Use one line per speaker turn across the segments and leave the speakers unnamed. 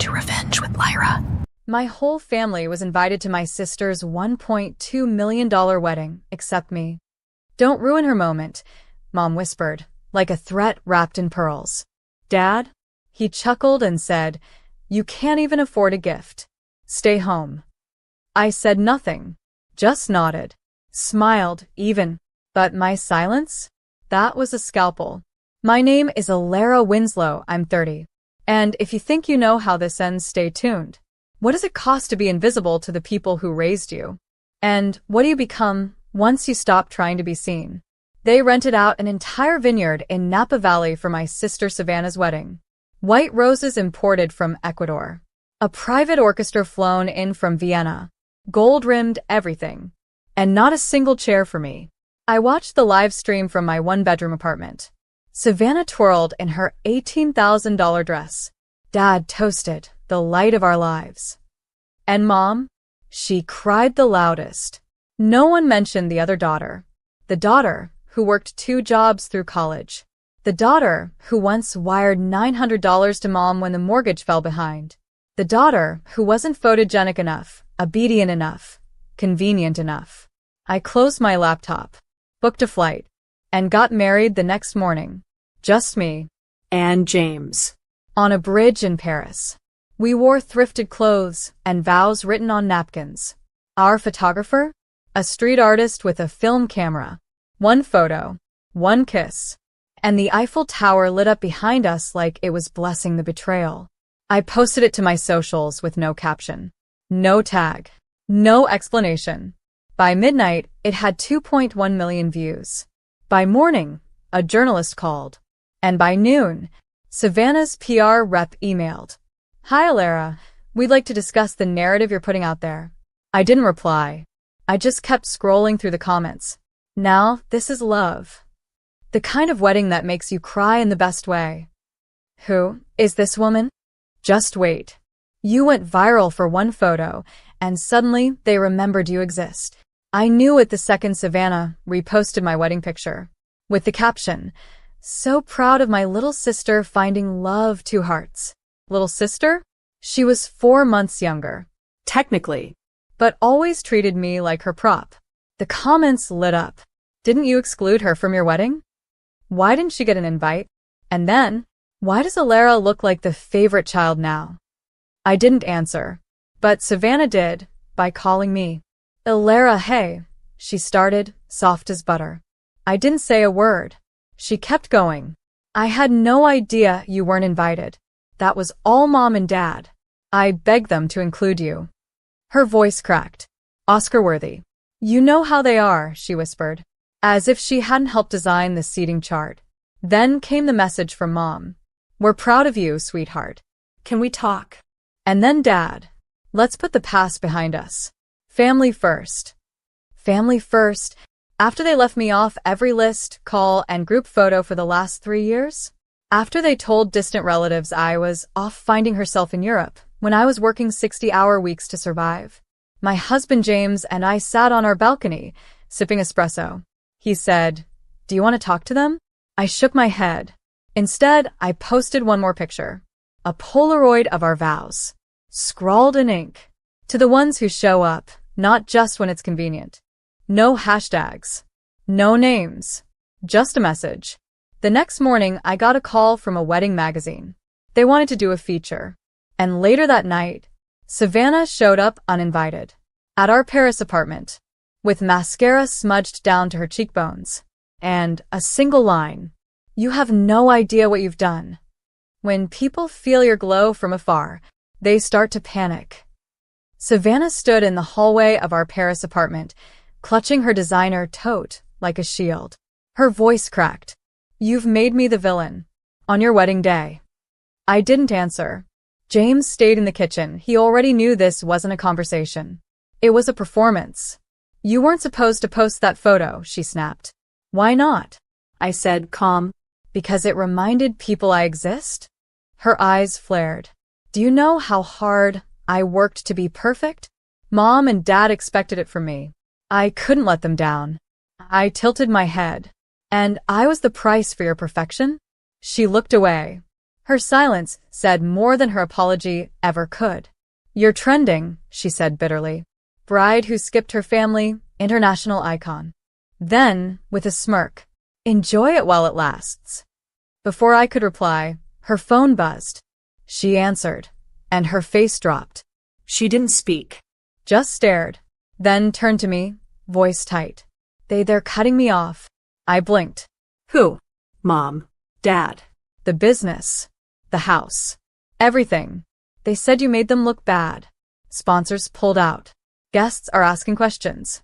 to revenge with Lyra.
My whole family was invited to my sister's $1.2 million wedding, except me. Don't ruin her moment, Mom whispered, like a threat wrapped in pearls. Dad? He chuckled and said, "You can't even afford a gift. Stay home." I said nothing, just nodded, smiled even, but my silence? That was a scalpel. My name is Alara Winslow, I'm 30. And if you think you know how this ends, stay tuned. What does it cost to be invisible to the people who raised you? And what do you become once you stop trying to be seen? They rented out an entire vineyard in Napa Valley for my sister Savannah's wedding. White roses imported from Ecuador. A private orchestra flown in from Vienna. Gold-rimmed everything. And not a single chair for me. I watched the live stream from my one-bedroom apartment. Savannah twirled in her $18,000 dress. Dad toasted, the light of our lives. And Mom? She cried the loudest. No one mentioned the other daughter. The daughter who worked 2 jobs through college. The daughter who once wired $900 to Mom when the mortgage fell behind. The daughter who wasn't photogenic enough, obedient enough, convenient enough. I closed my laptop, booked a flight, and got married the next morning. Just me.
And James.
On a bridge in Paris. We wore thrifted clothes and vows written on napkins. Our photographer? A street artist with a film camera. 1 photo. 1 kiss. And the Eiffel Tower lit up behind us like it was blessing the betrayal. I posted it to my socials with no caption. No tag. No explanation. By midnight, it had 2.1 million views. By morning, a journalist called. And by noon, Savannah's PR rep emailed. "Hi, Alara. We'd like to discuss the narrative you're putting out there." I didn't reply. I just kept scrolling through the comments. Now, this is love. The kind of wedding that makes you cry in the best way. Who is this woman? Just wait. You went viral for 1 photo, and suddenly they remembered you exist. I knew it the second Savannah reposted my wedding picture. With the caption, "So proud of my little sister finding love 2 hearts." Little sister? She was 4 months younger.
Technically.
But always treated me like her prop. The comments lit up. Didn't you exclude her from your wedding? Why didn't she get an invite? And then, why does Alara look like the favorite child now? I didn't answer. But Savannah did, by calling me. "Alara, hey," she started, soft as butter. I didn't say a word. She kept going. "I had no idea you weren't invited. That was all Mom and Dad. I begged them to include you." Her voice cracked. "Oscar-worthy. You know how they are," she whispered, as if she hadn't helped design the seating chart. Then came the message from Mom. "We're proud of you, sweetheart.
Can we talk?"
And then Dad. "Let's put the past behind us. Family first." Family first? After they left me off every list, call, and group photo for the last 3 years? After they told distant relatives I was off finding herself in Europe when I was working 60-hour weeks to survive? My husband James and I sat on our balcony, sipping espresso. He said, "Do you want to talk to them?" I shook my head. Instead, I posted 1 more picture. A Polaroid of our vows. Scrawled in ink. To the ones who show up, not just when it's convenient. No hashtags. No names. Just a message. The next morning, I got a call from a wedding magazine. They wanted to do a feature. And later that night, Savannah showed up uninvited. At our Paris apartment. With mascara smudged down to her cheekbones. And a single line. "You have no idea what you've done." When people feel your glow from afar, they start to panic. Savannah stood in the hallway of our Paris apartment, clutching her designer tote like a shield. Her voice cracked. "You've made me the villain. On your wedding day." I didn't answer. James stayed in the kitchen. He already knew this wasn't a conversation. It was a performance. "You weren't supposed to post that photo," she snapped. "Why not?" I said, calm. "Because it reminded people I exist?" Her eyes flared. "Do you know how hard I worked to be perfect? Mom and Dad expected it from me. I couldn't let them down." I tilted my head. "And I was the price for your perfection?" She looked away. Her silence said more than her apology ever could. "You're trending," she said bitterly. "Bride who skipped her family, international icon." Then, with a smirk, "Enjoy it while it lasts." Before I could reply, her phone buzzed. She answered, and her face dropped.
She didn't speak.
Just stared, then turned to me, voice tight. They're cutting me off." I blinked.
Who? Mom? Dad?
"The business. The house. Everything. They said you made them look bad. Sponsors pulled out. Guests are asking questions."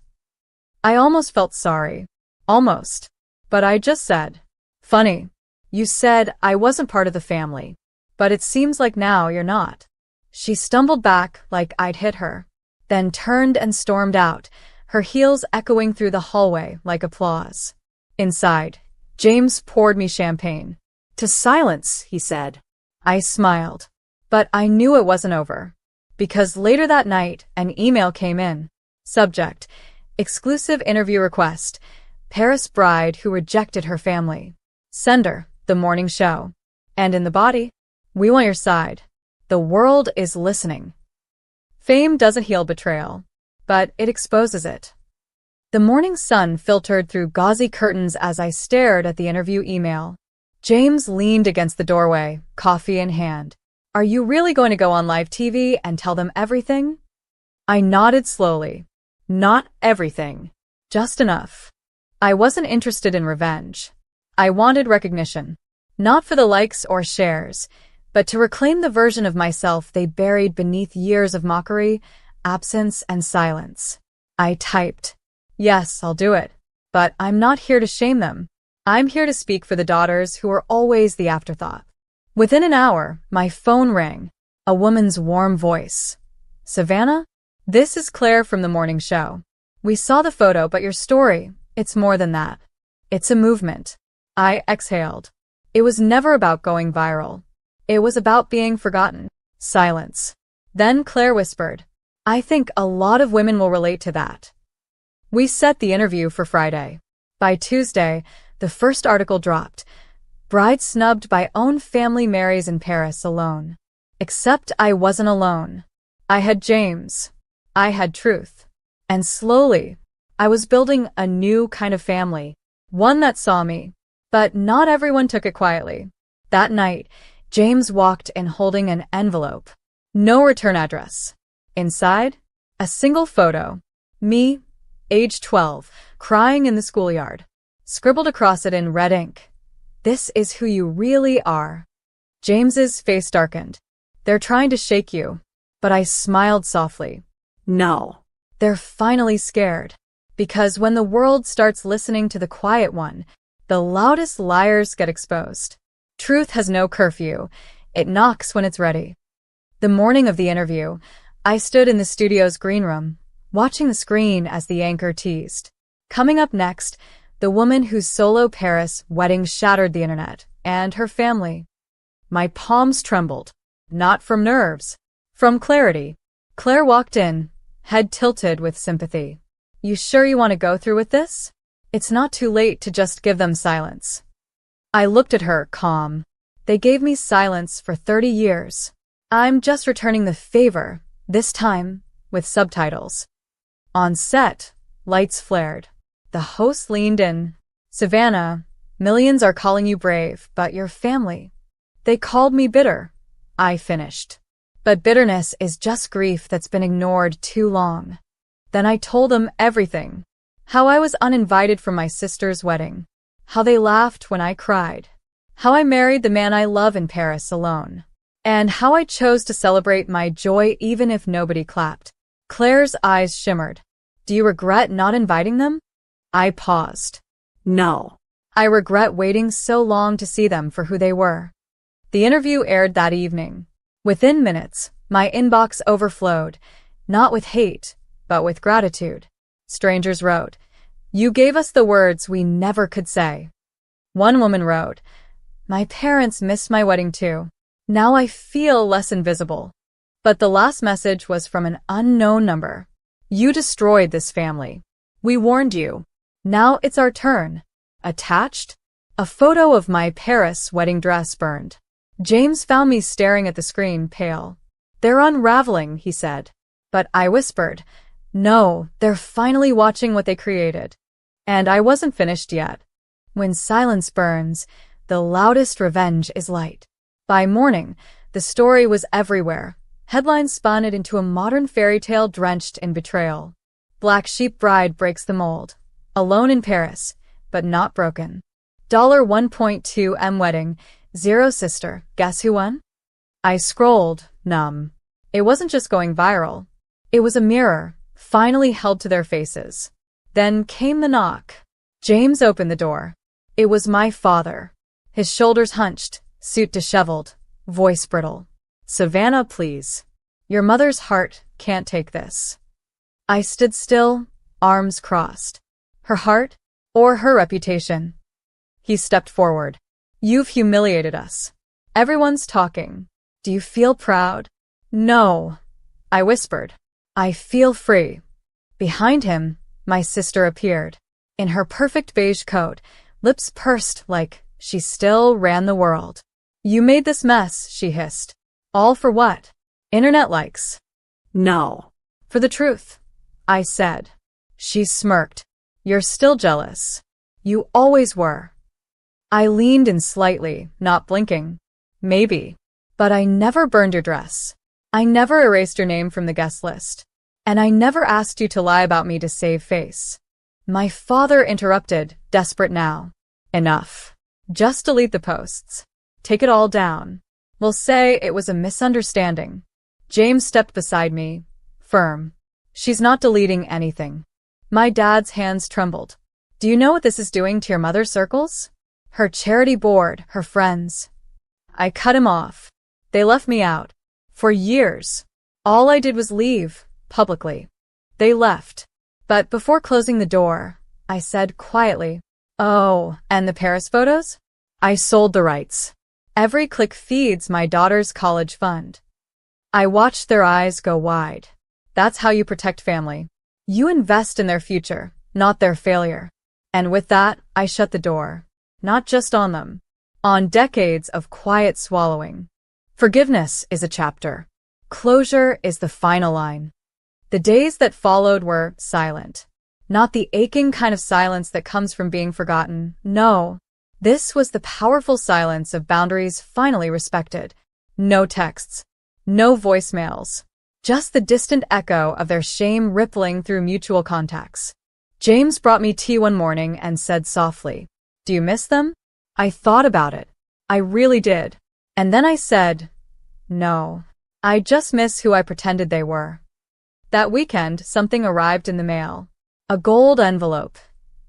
I almost felt sorry. Almost. But I just said, "Funny. You said I wasn't part of the family. But it seems like now you're not." She stumbled back like I'd hit her, then turned and stormed out, her heels echoing through the hallway like applause. Inside, James poured me champagne.
To silence, he said.
I smiled, but I knew it wasn't over. Because later that night, an email came in. Subject: exclusive interview request. Paris bride who rejected her family. Sender: The Morning Show. And in the body: "We want your side. The world is listening." Fame doesn't heal betrayal, but it exposes it. The morning sun filtered through gauzy curtains as I stared at the interview email. James leaned against the doorway, coffee in hand. "Are you really going to go on live TV and tell them everything?" I nodded slowly. Not everything. Just enough. I wasn't interested in revenge. I wanted recognition. Not for the likes or shares, but to reclaim the version of myself they buried beneath years of mockery, absence, and silence. I typed, "Yes, I'll do it. But I'm not here to shame them. I'm here to speak for the daughters who are always the afterthought." Within an hour, my phone rang. A woman's warm voice. "Savannah? This is Claire from The Morning Show. We saw the photo, but your story, it's more than that. It's a movement." I exhaled. It was never about going viral. It was about being forgotten. Silence. Then Claire whispered, "I think a lot of women will relate to that." We set the interview for Friday. By Tuesday, the first article dropped. Bride snubbed by own family marries in Paris alone. Except I wasn't alone. I had James. I had truth. And slowly, I was building a new kind of family. One that saw me. But not everyone took it quietly. That night, James walked in holding an envelope. No return address. Inside, a single photo. Me, age 12, crying in the schoolyard. Scribbled across it in red ink. "This is who you really are." James's face darkened. "They're trying to shake you." But I smiled softly.
No.
They're finally scared. Because when the world starts listening to the quiet one, the loudest liars get exposed. Truth has no curfew. It knocks when it's ready. The morning of the interview, I stood in the studio's green room, watching the screen as the anchor teased. Coming up next, the woman whose solo Paris wedding shattered the internet, and her family. My palms trembled. Not from nerves. From clarity. Claire walked in, head tilted with sympathy. "You sure you want to go through with this? It's not too late to just give them silence." I looked at her, calm. "They gave me silence for 30 years. I'm just returning the favor, this time with subtitles." On set, lights flared. The host leaned in. "Savannah, millions are calling you brave, but your family. They called me bitter." I finished. But bitterness is just grief that's been ignored too long. Then I told them everything. How I was uninvited from my sister's wedding. How they laughed when I cried. How I married the man I love in Paris alone. And how I chose to celebrate my joy even if nobody clapped. Claire's eyes shimmered. "Do you regret not inviting them?" I paused.
No.
I regret waiting so long to see them for who they were. The interview aired that evening. Within minutes, my inbox overflowed, not with hate, but with gratitude. Strangers wrote, "You gave us the words we never could say." One woman wrote, "My parents missed my wedding too. Now I feel less invisible." But the last message was from an unknown number. "You destroyed this family. We warned you. Now it's our turn." Attached? A photo of my Paris wedding dress burned. James found me staring at the screen, pale. "They're unraveling," he said. But I whispered, "No, they're finally watching what they created." And I wasn't finished yet. When silence burns, the loudest revenge is light. By morning, the story was everywhere. Headlines spun it into a modern fairy tale drenched in betrayal. Black sheep bride breaks the mold. Alone in Paris, but not broken. $1.2 million wedding, zero sister. Guess who won? I scrolled, numb. It wasn't just going viral. It was a mirror, finally held to their faces. Then came the knock. James opened the door. It was my father. His shoulders hunched, suit disheveled, voice brittle. "Savannah, please. Your mother's heart can't take this." I stood still, arms crossed. Her heart or her reputation? He stepped forward. "You've humiliated us. Everyone's talking. Do you feel proud?" "No," I whispered. "I feel free." Behind him, my sister appeared. In her perfect beige coat, lips pursed like she still ran the world. "You made this mess," she hissed. "All for what? Internet likes."
No.
"For the truth," I said. She smirked. "You're still jealous. You always were." I leaned in slightly, not blinking. "Maybe. But I never burned your dress. I never erased your name from the guest list. And I never asked you to lie about me to save face." My father interrupted, desperate now. "Enough. Just delete the posts. Take it all down. We'll say it was a misunderstanding." James stepped beside me, firm. "She's not deleting anything." My dad's hands trembled. "Do you know what this is doing to your mother's circles? Her charity board, her friends." I cut him off. They left me out. For years. All I did was leave, publicly. They left. But before closing the door, I said quietly, "Oh, and the Paris photos? I sold the rights. Every click feeds my daughter's college fund." I watched their eyes go wide. That's how you protect family. You invest in their future, not their failure. And with that, I shut the door. Not just on them. On decades of quiet swallowing. Forgiveness is a chapter. Closure is the final line. The days that followed were silent. Not the aching kind of silence that comes from being forgotten. No. This was the powerful silence of boundaries finally respected. No texts. No voicemails. Just the distant echo of their shame rippling through mutual contacts. James brought me tea one morning and said softly, "Do you miss them?" I thought about it. I really did. And then I said, "No. I just miss who I pretended they were." That weekend, something arrived in the mail. A gold envelope.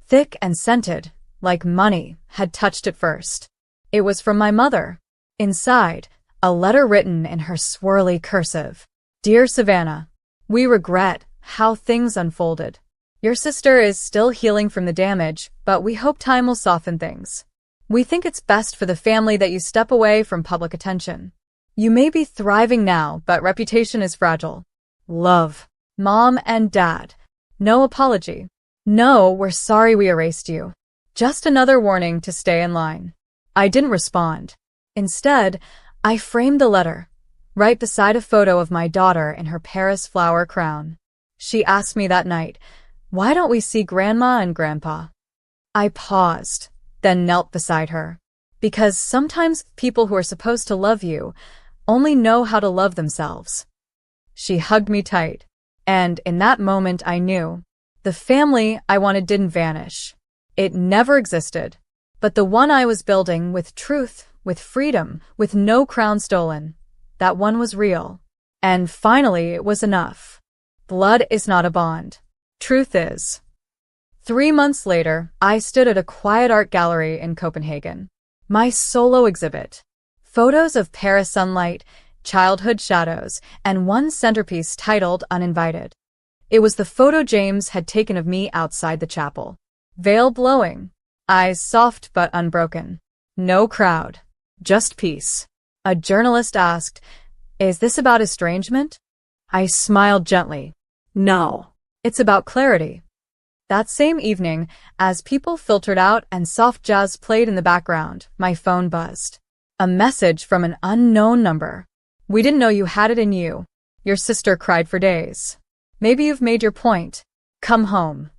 Thick and scented, like money had touched it first. It was from my mother. Inside, a letter written in her swirly cursive. "Dear Savannah, we regret how things unfolded. Your sister is still healing from the damage, but we hope time will soften things. We think it's best for the family that you step away from public attention. You may be thriving now, but reputation is fragile. Love, Mom and Dad." No apology. No, "We're sorry we erased you." Just another warning to stay in line. I didn't respond. Instead, I framed the letter, right beside a photo of my daughter in her Paris flower crown. She asked me that night, "Why don't we see Grandma and Grandpa?" I paused, then knelt beside her. Because sometimes people who are supposed to love you only know how to love themselves. She hugged me tight, and in that moment I knew the family I wanted didn't vanish. It never existed. But the one I was building with truth, with freedom, with no crown stolen, that one was real. And finally, it was enough. Blood is not a bond. Truth is. 3 months later, I stood at a quiet art gallery in Copenhagen. My solo exhibit. Photos of Paris sunlight, childhood shadows, and one centerpiece titled Uninvited. It was the photo James had taken of me outside the chapel. Veil blowing, eyes soft but unbroken. No crowd, just peace. A journalist asked, "Is this about estrangement?" I smiled gently. "No, it's about clarity." That same evening, as people filtered out and soft jazz played in the background, my phone buzzed. A message from an unknown number. We didn't know you had it in you. Your sister cried for days. Maybe you've made your point. Come home.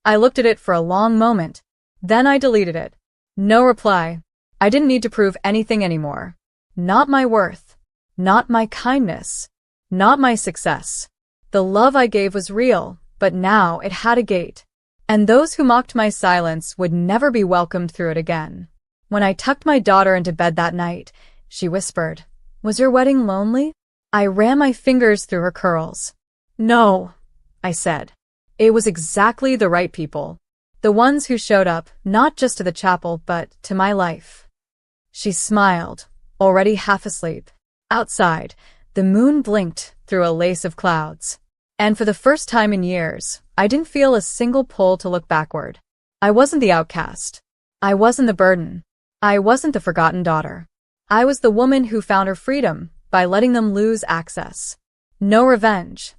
I looked at it for a long moment. Then I deleted it. No reply. I didn't need to prove anything anymore. Not my worth. Not my kindness. Not my success. The love I gave was real, but now it had a gate. And those who mocked my silence would never be welcomed through it again. When I tucked my daughter into bed that night, she whispered, "Was your wedding lonely?" I ran my fingers through her curls. "No," I said. It was exactly the right people. The ones who showed up, not just to the chapel, but to my life. She smiled, already half asleep. Outside, the moon blinked through a lace of clouds. And for the first time in years, I didn't feel a single pull to look backward. I wasn't the outcast. I wasn't the burden. I wasn't the forgotten daughter. I was the woman who found her freedom by letting them lose access. No revenge,